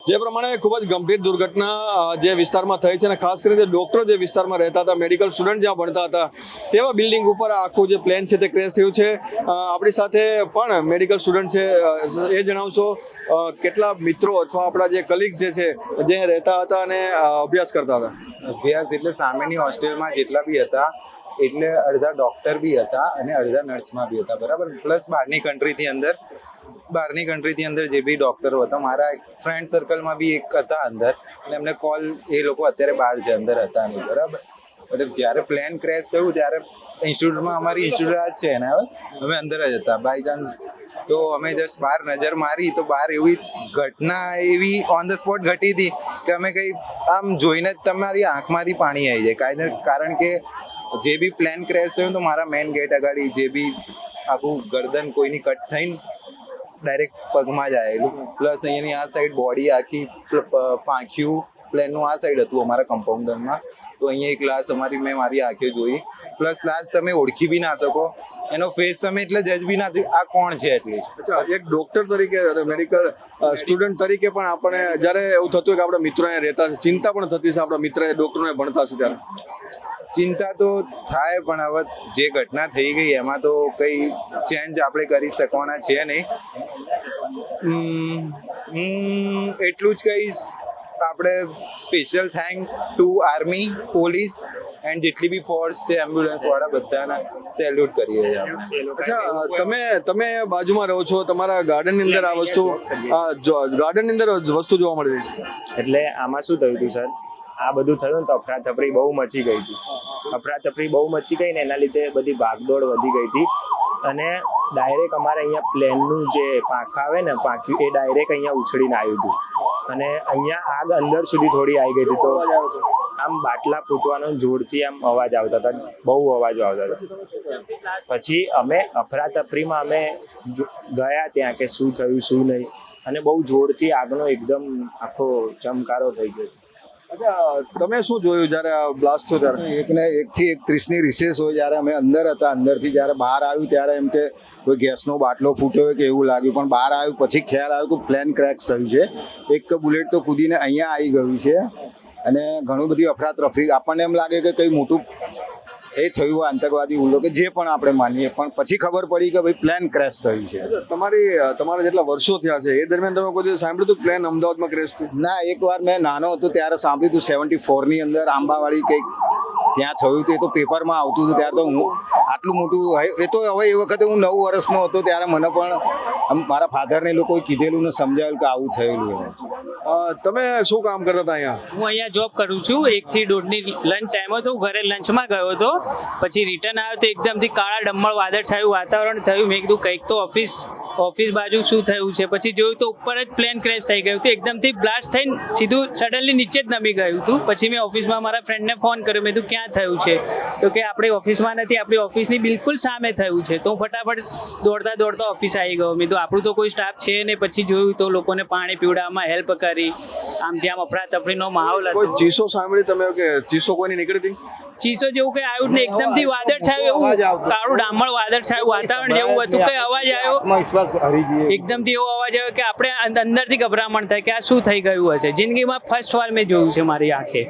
જે પ્રમાણે ખૂબ જ ગંભીર દુર્ઘટના જે વિસ્તારમાં થઈ છે અને ખાસ કરીને ડૉક્ટર જે વિસ્તારમાં રહેતા હતા, મેડિકલ સ્ટુડન્ટ જ્યાં ભણતા હતા, તેવા બિલ્ડિંગ ઉપર આખું જે પ્લેન છે તે ક્રેશ થયું છે. આપણી સાથે પણ મેડિકલ સ્ટુડન્ટ છે, એ જણાવશો કેટલા મિત્રો અથવા આપણા જે કલીગ્સ જે છે જે રહેતા હતા અને અભ્યાસ કરતા હતા? અભ્યાસ એટલે સામેની હોસ્ટેલમાં જેટલા બી હતા એટલે અડધા ડૉક્ટર બી હતા અને અડધા નર્સમાં બી હતા, બરાબર. પ્લસ બહારની કન્ટ્રીથી અંદર જે બી ડૉક્ટરો હતા, મારા ફ્રેન્ડ સર્કલમાં બી એક હતા અંદર, અને એમને કોલ, એ લોકો અત્યારે બહાર છે, અંદર હતા નહીં, બરાબર. એટલે જ્યારે પ્લેન ક્રેશ થયું ત્યારે ઇન્સ્ટિટ્યૂટમાં, અમારી ઇન્સ્ટિટ્યૂટ જ છે એના, અમે અંદર જ હતા. બાય ચાન્સ તો અમે જસ્ટ બહાર નજર મારી તો બહાર એવી ઘટના એવી ઓન ધ સ્પોટ ઘટી હતી કે અમે કંઈ આમ જોઈને જ તમારી આંખમાંથી પાણી આવી જાય. કારણ કે જે બી પ્લેન ક્રેશ થયું તો મારા મેઇન ગેટ આગળ જે બી આખું ગરદન કોઈની કટ થઈને ડાયરેક્ટ પગમાં જ આવેલું. પ્લસ અહીંયાની આ સાઈડ બોડી આખી પાંખ્યું પ્લેનનું આ સાઈડ હતું અમારા કમ્પાઉન્ડરમાં, તો અહીંયા એક લાશ મેં મારી આંખે જોઈ. પ્લસ લાશ તમે ઓળખી બી ના શકો, એનો ફેસ તમે એટલે જજ બી ના આ કોણ છે એટલીસ્ટ. અચ્છા, એક ડૉક્ટર તરીકે, મેડિકલ સ્ટુડન્ટ તરીકે પણ આપણે જ્યારે એવું થતું કે આપણા મિત્રો અહીંયા રહેતા છે, ચિંતા પણ થતી છે આપણા મિત્ર ડૉક્ટરોને ભણતા છે ત્યારે? ચિંતા તો થાય, પણ હવે જે ઘટના થઈ ગઈ એમાં તો કંઈ ચેન્જ આપણે કરી શકવાના છે નહીં. એટલું જ કહીશ, આપણે special thank to army, police and જેટલી બી ફોર્સ છે, એમ્બ્યુલન્સ વાળા, બધાના સેલ્યુટ કરીએ છીએ આપણે. અચ્છા, તમે બાજુમાં રહો છો, તમારા ગાર્ડનની અંદર આ વસ્તુ જોવા મળી રહી છે. એટલે આમાં શું થયું હતું સર, આ બધું થયું ને તો અફરાતફરી બહુ મચી ગઈ હતી. ને એના લીધે બધી ભાગદોડ વધી ગઈ હતી, અને ડાયરેક્ટ અમારે અહીંયા પ્લેનનું જે પાંખા આવે ને, પાંખ્યું, એ ડાયરેક્ટ અહીંયા ઉછળીને આવ્યું હતું, અને અહીંયા આગ અંદર સુધી થોડી આવી ગઈ હતી. તો આમ બાટલા ફૂટવાનો જોરથી આમ અવાજ આવતા હતા, બહુ અવાજો આવતા હતા. પછી અમે અફરાતફરીમાં અમે ગયા ત્યાં કે શું થયું શું નહીં, અને બહુ જોરથી આગનો એકદમ આખો ચમકારો થઈ ગયો. તમે શું જોયું જ્યારે આ બ્લાસ્ટ થયો ત્યારે? એકથી 31ની રિસેસ હોય, જ્યારે અમે અંદર હતા, અંદરથી જ્યારે બહાર આવ્યું ત્યારે એમ કે કોઈ ગેસનો બાટલો ફૂટ્યો હોય કે એવું લાગ્યું, પણ બહાર આવ્યું પછી ખ્યાલ આવ્યો કે પ્લેન ક્રેશ થયું છે. એક બુલેટ તો કૂદીને અહીંયા આવી ગયું છે, અને ઘણું બધી અફરાતફરી. આપણને એમ લાગે કે કંઈ મોટું એ થયું હોય, આતંકવાદી હુમલો કે જે પણ આપણે માનીએ, પણ પછી ખબર પડી કે ભાઈ પ્લેન ક્રેશ થયું છે. તમારા જેટલા વર્ષો થયા છે, એ દરમિયાન તમે કોઈ દિવસ સાંભળ્યું હતું પ્લેન અમદાવાદમાં ક્રેશ થયું? ના, એકવાર મેં નાનો હતો ત્યારે સાંભળ્યું હતું, 74ની અંદર આંબાવાડી કંઈક ત્યાં થયું હતું. એ તો પેપરમાં આવતું હતું ત્યારે. તો હું આટલું મોટું, એ તો હવે એ વખતે હું 9 વર્ષનો હતો ત્યારે મને પણ મારા ફાધરને લોકોએ કીધેલું ને સમજાવેલું કે આવું થયેલું એમ. તમે શું કામ કરતા હતા અહીંયા? હું અહીંયા જોબ કરું છું. 1 થી 1.5ની લંચ ટાઈમ હતો, હું ઘરે લંચમાં ગયો હતો, પછી રિટર્ન આવ્યો તો એકદમથી કાળા ડમળ વાદળછાયું વાતાવરણ થયું. મેં કીધું કંઈક તો ઓફિસ બાજુ શું થયું છે. પછી જોયું તો ઉપર જ પ્લેન ક્રેશ થઈ ગયું હતું, એકદમથી બ્લાસ્ટ થઈને સીધું સડનલી નીચે જ નમી ગયું હતું. પછી મેં ઓફિસમાં મારા ફ્રેન્ડને ફોન કર્યો, મેં કીધું ક્યાં થયું છે, તો કે આપણી ઓફિસમાં નથી, આપણી ઓફિસની બિલકુલ સામે થયું છે. તો હું ફટાફટ દોડતા ઓફિસ આવી ગયો. મેં કીધું આપણું તો કોઈ સ્ટાફ છે ને. પછી જોયું તો લોકોને પાણી પીવડાવવામાં હેલ્પ કરી. આમ ત્યાં અફરાતફરીનો માહોલ હતો. કોઈ ચીસો સાંભળી તમે કે ચીસો કોઈની નીકળી? ચીસો જેવું કઈ આવ્યું ને, એકદમથી વાદળ છાયું, એવું કાળું ડામણ વાદળ છાયું વાતાવરણ જેવું હતું. કઈ અવાજ આવ્યો, એકદમથી એવો અવાજ આવ્યો કે આપણે અંદરથી ગભરામણ થાય કે આ શું થઈ ગયું હશે. જિંદગીમાં ફર્સ્ટ વાર મેં જોયું છે મારી આંખે.